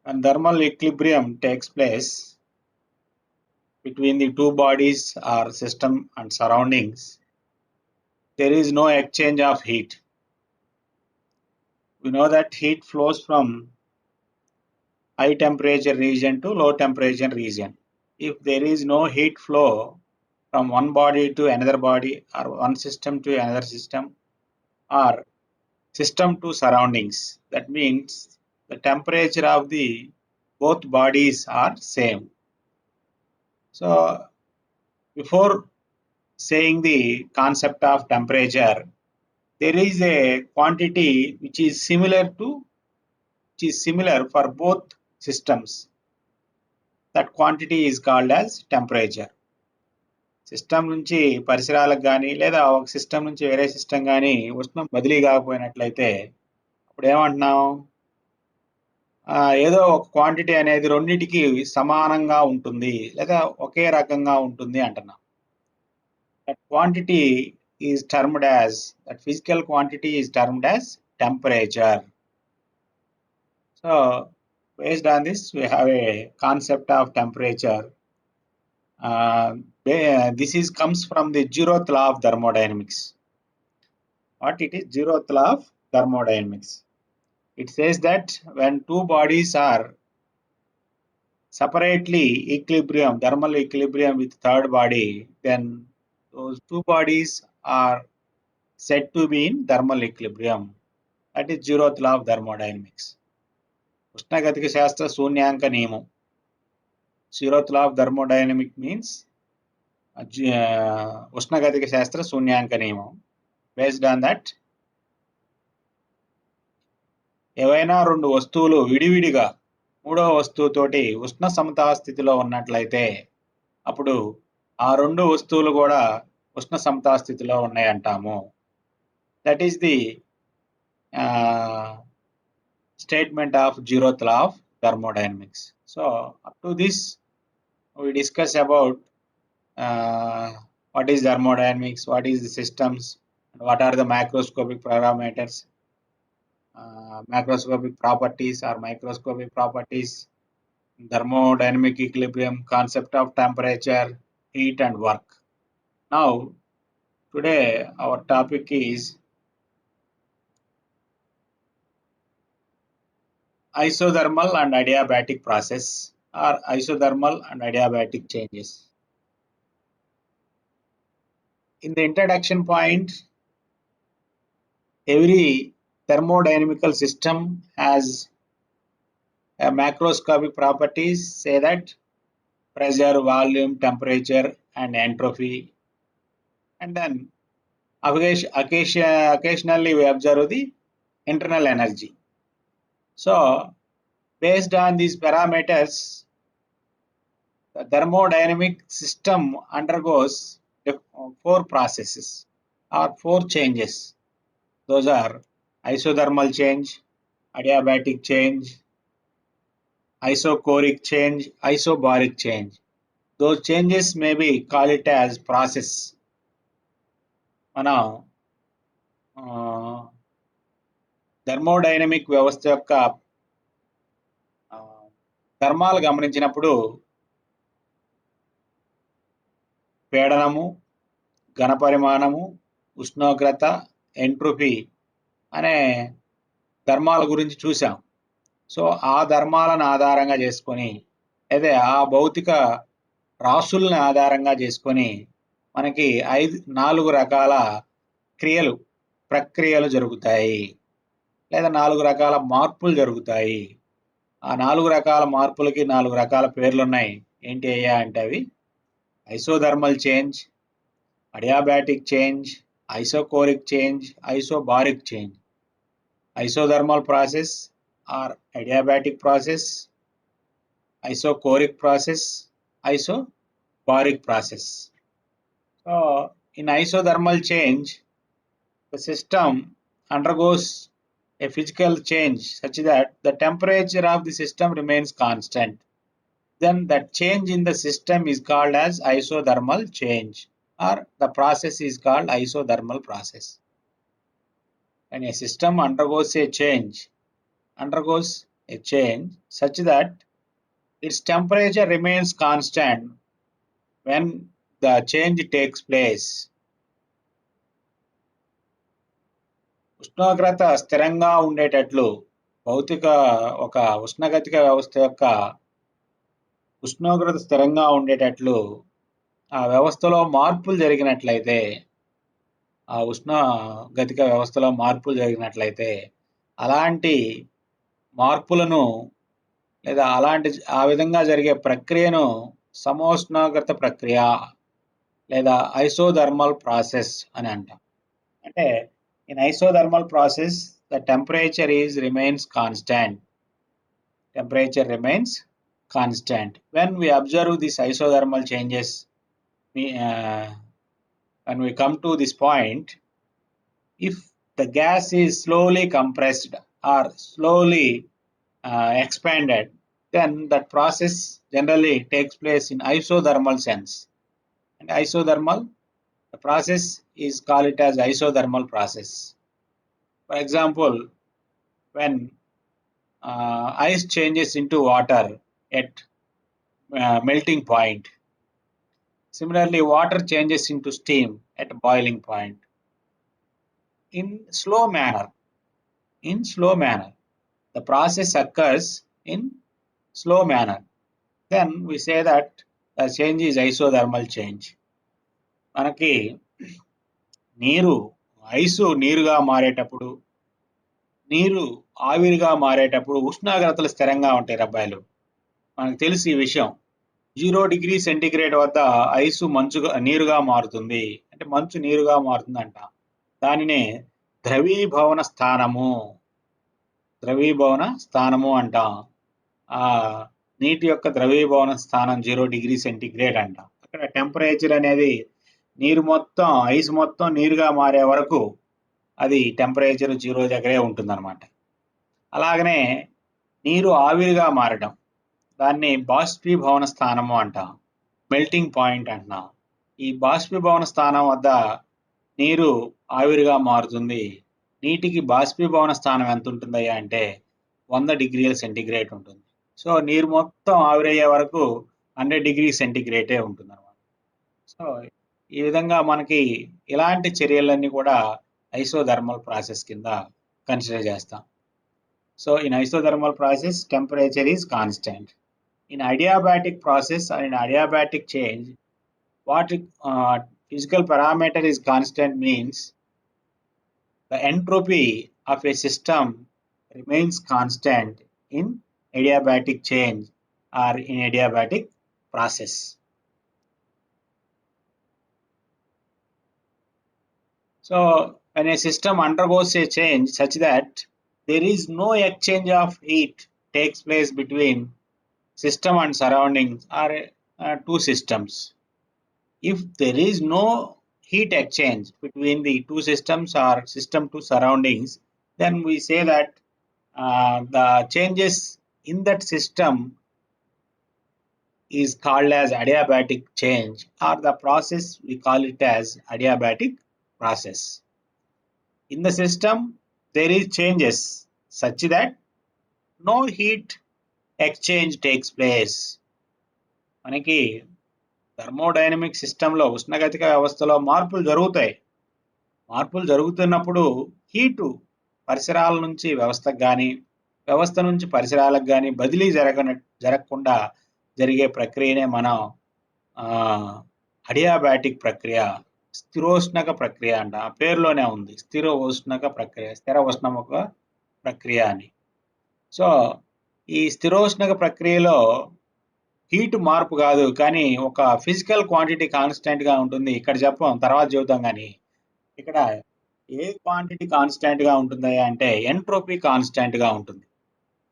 When thermal equilibrium takes place between the two bodies or system and surroundings, there is no exchange of heat. We know that heat flows from high temperature region to low temperature region. If there is no heat flow from one body to another body or one system to another system or system to surroundings, that means the temperature of the both bodies are same. So before saying the concept of temperature, there is a quantity which is similar for both systems. That quantity is called as temperature. System నుంచి పరిసరాలకు కానీ లేదా ఒక system నుంచి వేరే system కానీ ఉష్ణం బదిలీ కాకపోయినట్లయితే అప్పుడు ఏమంటున్నాం, ఏదో ఒక క్వాంటిటీ అనేది రెండింటికి సమానంగా ఉంటుంది లేదా ఒకే రకంగా ఉంటుంది అంటున్నాం. That quantity is termed as, that physical quantity is termed as temperature. So based on this we have a concept of temperature. This comes from the zeroth law of thermodynamics. What it is? Zeroth law of thermodynamics. It says that when two bodies are separately thermal equilibrium with third body, then those two bodies are said to be in thermal equilibrium. That is zeroth law of thermodynamics. ఉష్ణగతిక శాస్త్ర శూన్యాంక నియమం. zeroth law of thermodynamics means ఉష్ణగతిక శాస్త్ర శూన్యాంక నియమం. Based on that, ఏవైనా రెండు వస్తువులు విడివిడిగా మూడవ వస్తువుతోటి ఉష్ణ సమతా స్థితిలో ఉన్నట్లయితే అప్పుడు ఆ రెండు వస్తువులు కూడా ఉష్ణ సమతా స్థితిలో ఉన్నాయంటాము. That is the statement of zeroth law of thermodynamics. So up to this we discuss about what is thermodynamics, what is the systems, and what are the macroscopic parameters, macroscopic properties or microscopic properties, thermodynamic equilibrium, concept of temperature, heat and work. Now today our topic is isothermal and adiabatic process or isothermal and adiabatic changes. In the introduction point, every thermodynamical system has a macroscopic properties, say that pressure, volume, temperature and entropy, and then occasionally we observe the internal energy. So based on these parameters, the thermodynamic system undergoes four processes or four changes. Those are isothermal change, adiabatic change, isochoric change, isobaric change. Those changes may be call it as process. మనం thermodynamic వ్యవస్థ యొక్క ధర్మాలు గమనించినప్పుడు పీడనము, ఘనపరిమాణము, ఉష్ణోగ్రత, entropy అనే ధర్మాల గురించి చూసాం. So ఆ ధర్మాలను ఆధారంగా చేసుకొని అదే ఆ భౌతిక రాశుల్ని ఆధారంగా చేసుకొని మనకి 4 రకాల ప్రక్రియలు జరుగుతాయి లేదా 4 రకాల మార్పులు జరుగుతాయి. ఆ 4 రకాల మార్పులకి 4 రకాల పేర్లు ఉన్నాయి. ఏంటి అయ్యా అంటే అవి isothermal change, adiabatic change, isochoric change, isobaric change. Isothermal process or adiabatic process, isochoric process, isobaric process. So in isothermal change, the system undergoes a physical change such that the temperature of the system remains constant. Then that change in the system is called as isothermal change, or the process is called isothermal process. When a system undergoes a change, undergoes a change such that its temperature remains constant when the change takes place. ఉష్ణోగ్రత స్థిరంగా ఉండేటట్లు భౌతిక ఒక ఉష్ణగతిక వ్యవస్థ యొక్క ఉష్ణోగ్రత స్థిరంగా ఉండేటట్లు ఆ వ్యవస్థలో మార్పులు జరిగినట్లయితే ఆ ఉష్ణగతిక వ్యవస్థలో మార్పులు జరిగినట్లయితే అలాంటి మార్పులను లేదా ఆ విధంగా జరిగే ప్రక్రియను సమోష్ణోగ్రత ప్రక్రియ లేదా ఐసోథర్మల్ ప్రాసెస్ అని అంటాం. అంటే in isothermal process the temperature remains constant. Temperature remains constant. When we observe these isothermal changes, when we come to this point, if the gas is slowly compressed or slowly expanded, then that process generally takes place in isothermal sense. And isothermal, the process is called it as isothermal process. For example, when ice changes into water at melting point. Similarly, water changes into steam at boiling point. In slow manner, the process occurs in slow manner. Then we say that the change is isothermal change. మనకి ice నీరుగా మారేటప్పుడు, నీరు ఆవిరిగా మారేటప్పుడు ఉష్ణోగ్రతలు స్థిరంగా ఉంటాయి అబ్బాయిలు. మనకు తెలుసు ఈ విషయం. 0 డిగ్రీ సెంటీగ్రేడ్ వద్ద ఐసు నీరుగా మారుతుంది. అంటే మంచు నీరుగా మారుతుందంట. దానినే ద్రవీభవన స్థానము అంటాం. ఆ నీటి యొక్క ద్రవీభవన స్థానం 0 డిగ్రీ సెంటీగ్రేడ్ అంట. అక్కడ టెంపరేచర్ అనేది ఐస్ మొత్తం నీరుగా మారే వరకు అది టెంపరేచర్ 0 దగ్గరే ఉంటుందన్నమాట. అలాగనే నీరు ఆవిరిగా మారడం, దాన్ని బాష్పీభవన స్థానము అంటాం. మెల్టింగ్ పాయింట్ అంటున్నాం. ఈ బాష్పీభవన స్థానం వద్ద నీరు ఆవిరిగా మారుతుంది. నీటికి బాష్పీభవన స్థానం ఎంత ఉంటుందయ్యా అంటే 100 డిగ్రీల సెంటీగ్రేడ్ ఉంటుంది. సో నీరు మొత్తం ఆవిరయ్యే వరకు 100 డిగ్రీ సెంటీగ్రేడే ఉంటుంది అనమాట. సో ఈ విధంగా మనకి ఇలాంటి చర్యలన్నీ కూడా ఐసోథర్మల్ ప్రాసెస్ కింద కన్సిడర్ చేస్తాం. So in isothermal process temperature is constant. In adiabatic process or in adiabatic change, what physical parameter is constant means the entropy of a system remains constant in adiabatic change or in adiabatic process. So when a system undergoes a change such that there is no exchange of heat takes place between system and surroundings or two systems. If there is no heat exchange between the two systems or system to surroundings, then we say that the changes in that system is called as adiabatic change, or the process we call it as adiabatic process. In the system there is changes such that no heat exchange takes place. మనకి thermodynamic సిస్టంలో ఉష్ణగతిక వ్యవస్థలో మార్పులు జరుగుతాయి. మార్పులు జరుగుతున్నప్పుడు heat పరిసరాల నుంచి వ్యవస్థకు కానీ, వ్యవస్థ నుంచి పరిసరాలకు కానీ బదిలీ జరగకుండా జరిగే ప్రక్రియనే మనం అడియాబాటిక్ ప్రక్రియ, స్థిరోష్ణక ప్రక్రియ అంట. ఆ పేరులోనే ఉంది, స్థిర ఉష్ణముఖ ప్రక్రియ అని. సో ఈ స్థిరోష్ణక ప్రక్రియలో హీట్ మార్పు కాదు, కానీ ఒక ఫిజికల్ క్వాంటిటీ కాన్స్టెంట్ గా ఉంటుంది. ఇక్కడ చెప్పాం, తర్వాత చెబుతాం. కానీ ఇక్కడ ఏ క్వాంటిటీ కాన్స్టెంట్ గా ఉంటుంది అంటే ఎంట్రోపీ కాన్స్టెంట్ గా ఉంటుంది.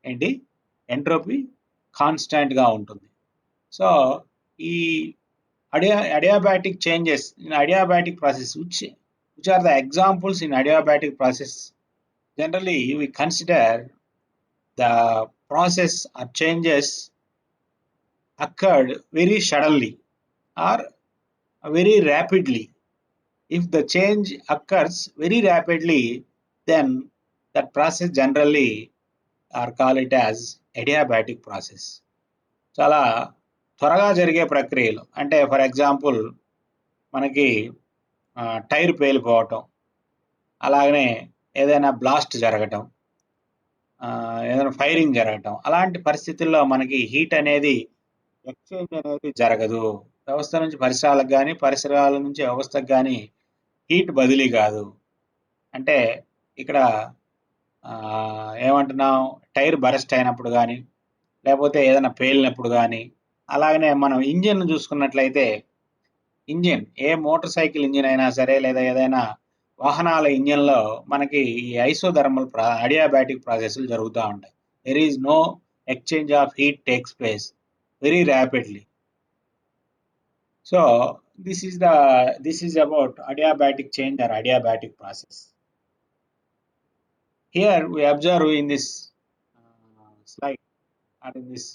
ఏంటి? ఎంట్రోపీ కాన్స్టెంట్ గా ఉంటుంది. సో ఈ adiabatic changes in adiabatic process, which are the examples in adiabatic process? Generally we consider the process or changes occurred very suddenly or very rapidly. If the change occurs very rapidly, then that process generally or call it as adiabatic process. చాలా త్వరగా జరిగే ప్రక్రియలు. అంటే for example మనకి tyre పేలిపోవటం, అలాగనే ఏదైనా blast జరగటం, ఏదైనా ఫైరింగ్ జరగటం, అలాంటి పరిస్థితుల్లో మనకి హీట్ అనేది ఎక్స్చేంజ్ అనేది జరగదు. వ్యవస్థ నుంచి పరిసరాలకు కానీ, పరిసరాల నుంచి వ్యవస్థకు కానీ హీట్ బదిలీ కాదు. అంటే ఇక్కడ ఏమంటున్నాం, టైర్ బరస్ట్ అయినప్పుడు కానీ, లేకపోతే ఏదైనా పేలినప్పుడు కానీ, అలాగనే మనం ఇంజిన్ చూసుకున్నట్లయితే, ఇంజిన్ ఏ మోటార్ సైకిల్ ఇంజిన్ అయినా సరే, లేదా ఏదైనా వాహనాల ఇంజిన్లో మనకి ఈ ఐసోథర్మల్ అడియాబాటిక్ ప్రాసెస్లు జరుగుతూ ఉంటాయి. There is no exchange of heat takes place very rapidly. So this is about adiabatic change or adiabatic process. Here we observe in this slide or in this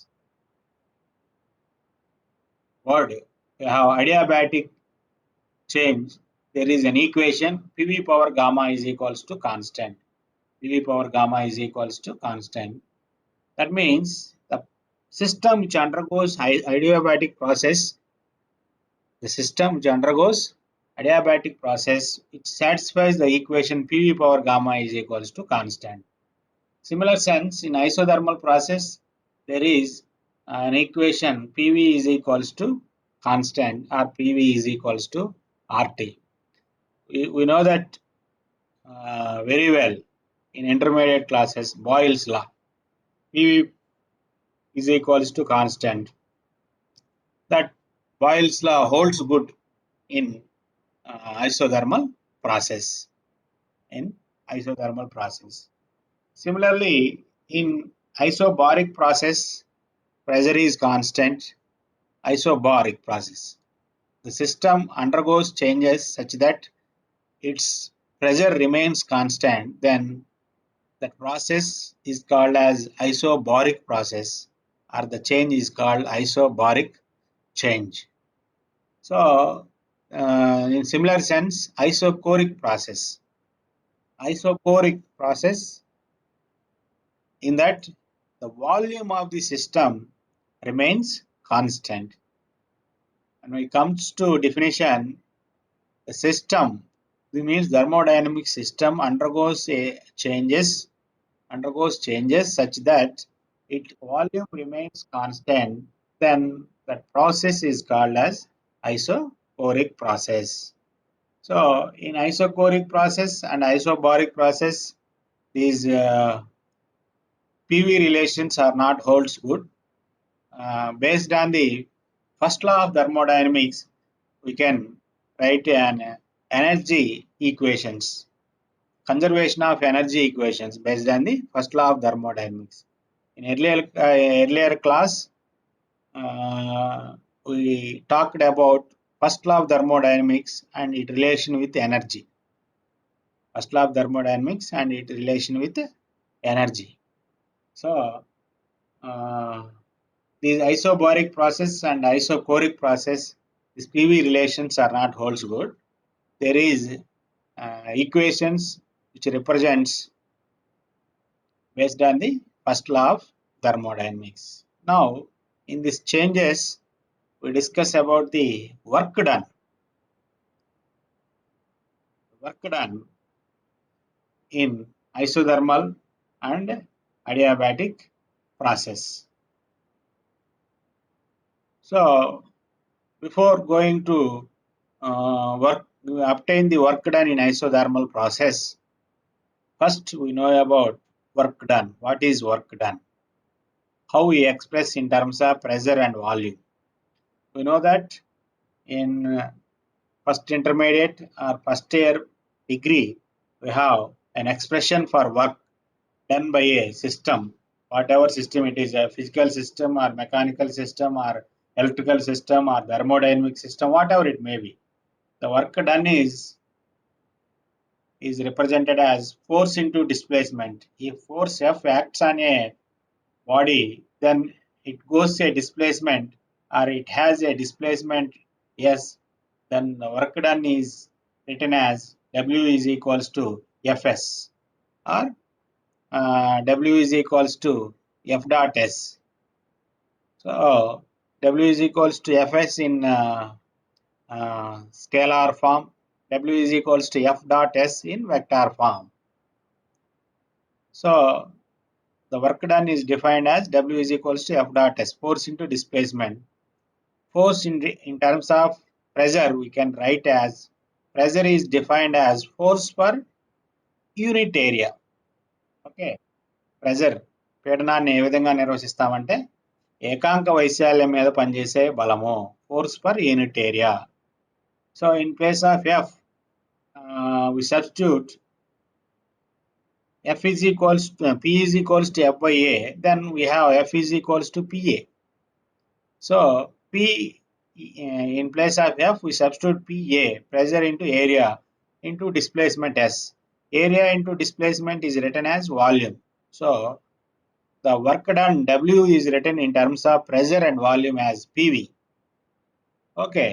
word, we have adiabatic change. There is an equation, PV power gamma is equals to constant. PV power gamma is equals to constant. That means the system which undergoes adiabatic process, the system which undergoes adiabatic process, it satisfies the equation PV power gamma is equals to constant. Similar sense, in isothermal process, there is an equation PV is equals to constant or PV is equals to RT. We know that very well in intermediate classes, Boyle's law. PV is equals to constant. That Boyle's law holds good in isothermal process. Similarly, in isobaric process, pressure is constant. Isobaric process, the system undergoes changes such that its pressure remains constant, then that process is called as isobaric process, or the change is called isobaric change. So in similar sense, isochoric process, in that the volume of the system remains constant. And when it comes to definition, the system, it means thermodynamic system undergoes changes such that its volume remains constant, then that process is called as isochoric process. So in isochoric process and isobaric process, these PV relations are not holds good. Based on the first law of thermodynamics, we can write an energy equations, conservation of energy equations based on the first law of thermodynamics. In earlier class, we talked about first law of thermodynamics and its relation with energy. First law of thermodynamics and its relation with energy. So these isobaric process and isochoric process, these PV relations are not holds good. There is equations which represents based on the first law of thermodynamics. Now, in these changes, we discuss about the work done. In isothermal and adiabatic process. So, before going to obtain the work done in isothermal process, first we know about work done. What is work done? How we express in terms of pressure and volume. We know that in first intermediate or first year degree, we have an expression for work done by a system, whatever system it is, a physical system or mechanical system or electrical system or thermodynamic system, whatever it may be. The work done is represented as force into displacement. If force F acts on a body, then it goes a displacement or it has a displacement S, then the work done is written as W is equals to Fs or W is equals to F dot S. So W is equals to Fs in scalar form. W is equals to F dot S in vector form. So the work done is defined as W is equals to F dot S, force into displacement. Force in terms of pressure, we can write as pressure is defined as force per unit area. Okay, pressure పీడనాన్ని ఏ విధంగా నిర్వచిస్తామంటే ఏకాంక వైశాల్యం మీద పనిచేసే బలము, force per unit area. So in place of F we substitute F is equals to P is equals to F by A, then we have F is equals to PA. So P in place of F we substitute PA, pressure into area into displacement S. Area into displacement is written as volume. So the work done W is written in terms of pressure and volume as PV. Okay,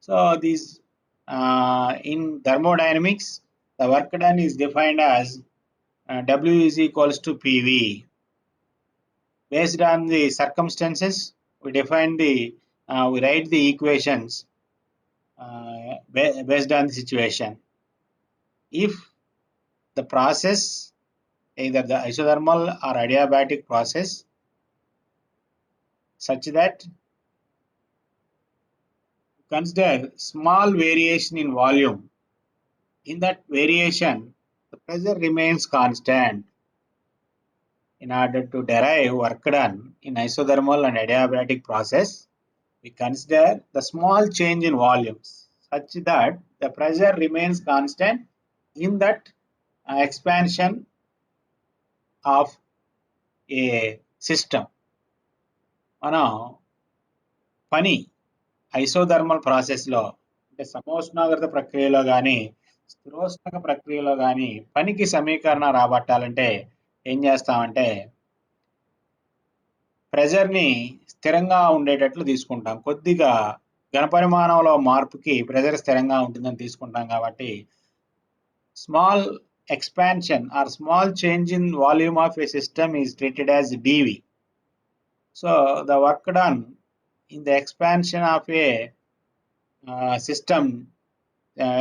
so these in thermodynamics, the work done is defined as W is equals to PV. Based on the circumstances, we define the we write the equations based on the situation. If the process, either the isothermal or adiabatic process, such that consider small variation in volume, in that variation the pressure remains constant. In order to derive work done in isothermal and adiabatic process, we consider the small change in volumes such that the pressure remains constant in that expansion of a system. మనం పని isothermal ప్రాసెస్లో అంటే సమోష్ణోగ్రత ప్రక్రియలో కానీ స్థిరోష్ణక ప్రక్రియలో కానీ పనికి సమీకరణ రాబట్టాలంటే ఏం చేస్తామంటే ప్రెజర్ని స్థిరంగా ఉండేటట్లు తీసుకుంటాం. కొద్దిగా ఘనపరిమాణంలో మార్పుకి ప్రెజర్ స్థిరంగా ఉంటుందని తీసుకుంటాం. కాబట్టి small expansion or small change in volume of a system is treated as dV. So the work done in the expansion of a system,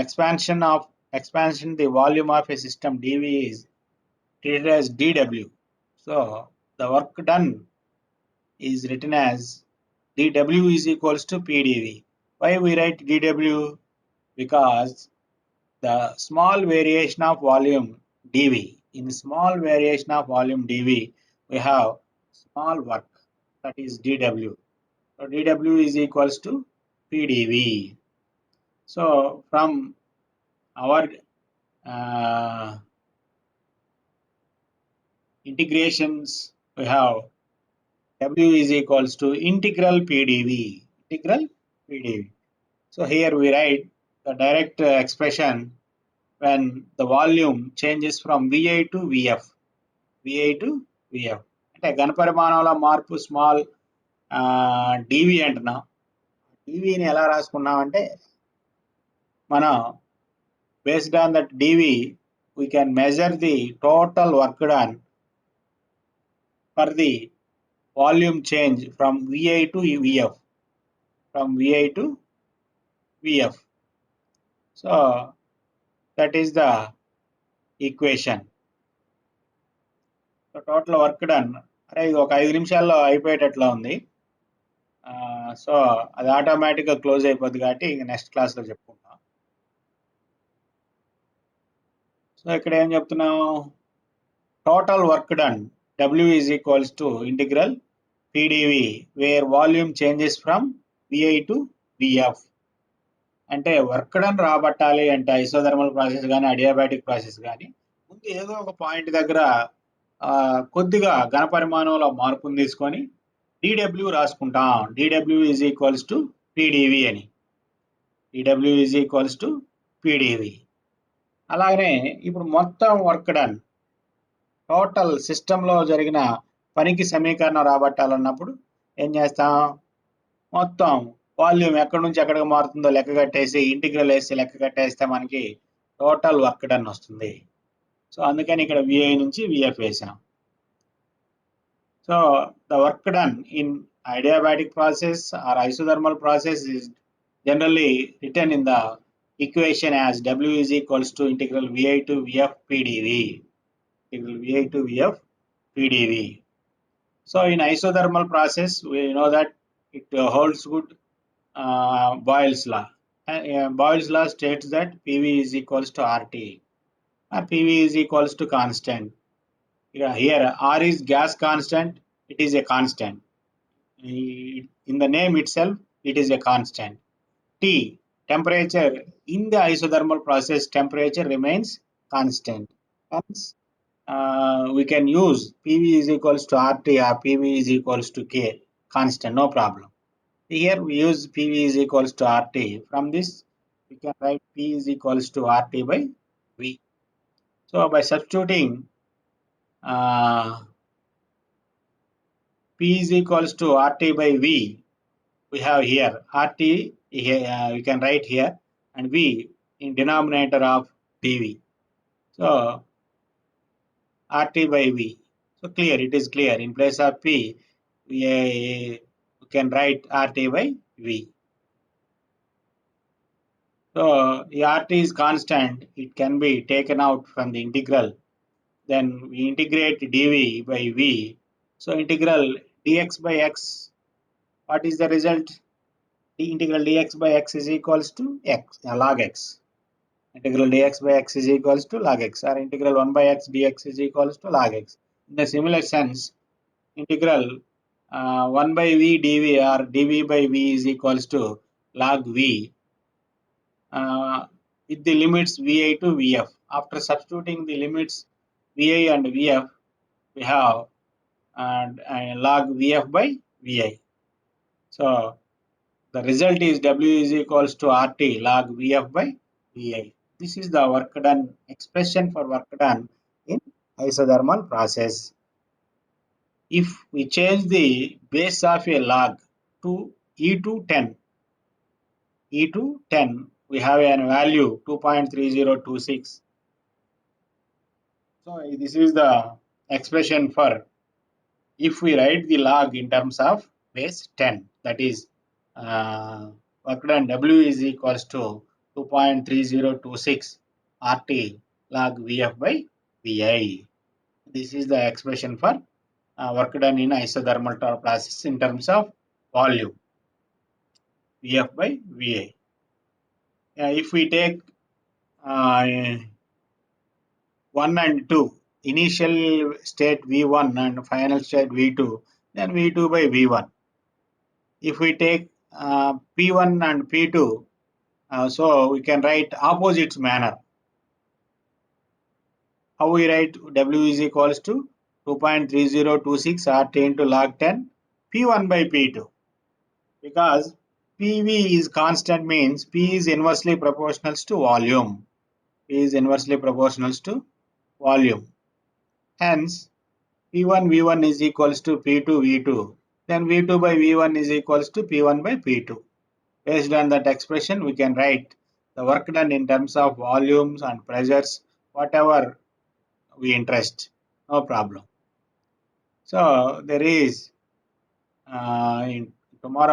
expansion the volume of a system dV is treated as dW. So the work done is written as dW is equals to PdV. Why we write dW? Because the small variation of volume dV. In small variation of volume dV, we have small work, that is dW. So dW is equals to PdV. So from our integrations, we have W is equals to integral PdV. Integral PdV. So here we write the direct expression when the volume changes from VI to VF. VI to VF. అంటే ఘనపరిమాణంలో మార్పు small డివి అంటున్నాం. డివిని ఎలా రాసుకున్నామంటే మనం based on that dV we can measure the total work done for the volume change from VI to VF. From VI to VF. So that is the equation. So total work done. అరే ఇది ఒక 5 నిమిషాల్లో అయిపోయేటట్లా ఉంది. So అది ఆటోమేటిక్గా close అయిపోద్ది కాబట్టి ఇంక నెక్స్ట్ క్లాస్లో చెప్పుకుంటాం. సో ఇక్కడ ఏం చెప్తున్నాము, total work done W is equals to integral PdV where volume changes from VI to VF. అంటే వర్క్ డన్ రాబట్టాలి అంటే ఐసోథర్మల్ ప్రాసెస్ కానీ అడియాబాటిక్ ప్రాసెస్ కానీ ముందు ఏదో ఒక పాయింట్ దగ్గర కొద్దిగా ఘనపరిమాణంలో మార్పును తీసుకొని dW రాసుకుంటాం. dW is equals to PdV అని. dW is equals to PdV. అలాగనే ఇప్పుడు మొత్తం వర్క్ డన్ టోటల్ సిస్టంలో జరిగిన పనికి సమీకరణం రాబట్టాలన్నప్పుడు ఏం చేస్తాం, మొత్తం వాల్యూమ్ ఎక్కడి నుంచి ఎక్కడికి మారుతుందో లెక్క కట్టేసి ఇంటిగ్రల్ వేసి లెక్క కట్టేస్తే మనకి టోటల్ వర్క్ డన్ వస్తుంది. సో అందుకని ఇక్కడ VI నుంచి VF వేసాం. So the work done in adiabatic process or isothermal process is generally written in the equation as W is equals to integral VI to VF PdV. Integral VI to VF PdV. So in isothermal process, we know that it holds good Boyle's law. Boyle's law states that PV is equals to RT. PV is equals to constant. Here R is gas constant. It is a constant. In the name itself, it is a constant. T, temperature in the isothermal process, temperature remains constant. Hence, we can use PV is equals to RT or PV is equals to K, constant, no problem. Here we use PV is equals to RT. From this, we can write P is equals to RT by V. So by substituting P is equals to RT by V, we have here RT, we can write here, and V in denominator of dV. So RT by V. So clear, it is clear. In place of P, we can write RT by V. So the RT is constant, it can be taken out from the integral. Then we integrate dV by V. So integral dx by x, what is the result? The integral dx by x is equals to x, log x. Integral dx by x is equals to log x, or integral 1 by x dx is equals to log x. In a similar sense, integral 1 by v dv or dv by v is equals to log v with the limits vi to vf. After substituting the limits vi and vf, we have log vf by vi. So the result is W is equals to RT log VF by VI. This is the work done expression for work done in isothermal process. If we change the base of a log to E to 10, we have a value 2.3026. So this is the expression for if we write the log in terms of base 10, that is work done W is equals to 2.3026 RT log VF by VI. This is the expression for work done in isothermal process in terms of volume, VF by VI. If we take 1 and 2, initial state V1 and final state V2, then V2 by V1. If we take P1 and P2, so we can write opposite manner. How we write? W is equals to 2.3026 RT into log 10 P1 by P2. Because PV is constant means P is inversely proportional to volume. P is inversely proportional to volume. Hence, P1 V1 is equals to P2 V2. Then V2 by V1 is equals to P1 by P2. Based on that expression, we can write the work done in terms of volumes and pressures, whatever we interest, no problem. So there is in tomorrow